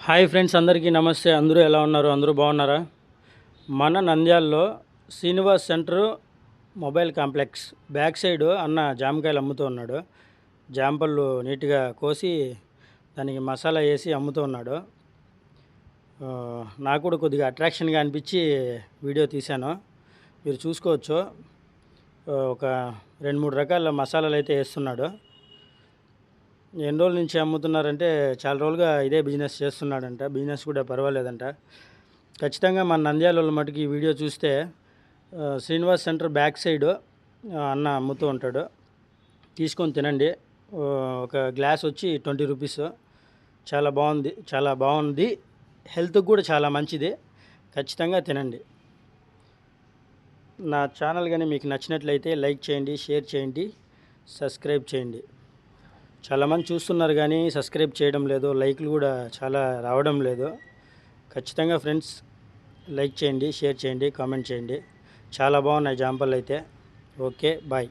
Hi friends, అందరికీ నమస్తే. అందరూ ఎలా ఉన్నారు? అందరూ బాగున్నారా? మన నంద్యాలలో Srinivas centre mobile complex back side అన్న జామకాయలు అమ్ముతూ ఉన్నాడు. జాంపళ్ళు నీట్గా కోసి దానికి మసాలా వేసి అమ్ముతూ ఉన్నాడు. నాకు కూడా కొద్దిగా అట్రాక్షన్గా అనిపించి వీడియో తీశాను. మీరు చూసుకోవచ్చు. ఒక 2-3 రకాల మసాలాలు అయితే వేస్తున్నాడు. ఎన్ని రోజుల నుంచి అమ్ముతున్నారంటే చాలా రోజులుగా ఇదే బిజినెస్ చేస్తున్నాడంట. బిజినెస్ కూడా పర్వాలేదంట. ఖచ్చితంగా మన నంద్యాల మటుకు ఈ వీడియో చూస్తే శ్రీనివాస్ సెంటర్ బ్యాక్ సైడ్ అన్న అమ్ముతూ ఉంటాడు. తీసుకొని తినండి. ఒక గ్లాస్ వచ్చి 20 రూపీస్. చాలా బాగుంది. హెల్త్కి కూడా చాలా మంచిది. ఖచ్చితంగా తినండి. నా ఛానల్ కానీ మీకు నచ్చినట్లయితే లైక్ చేయండి, షేర్ చేయండి, సబ్స్క్రైబ్ చేయండి. చాలామంది చూస్తున్నారు కానీ సబ్స్క్రైబ్ చేయడం లేదు, లైక్లు కూడా చాలా రావడం లేదు. ఖచ్చితంగా ఫ్రెండ్స్ లైక్ చేయండి, షేర్ చేయండి, కామెంట్ చేయండి. చాలా బాగున్నాయి జాంపళ్ళు అయితే. Okay, bye.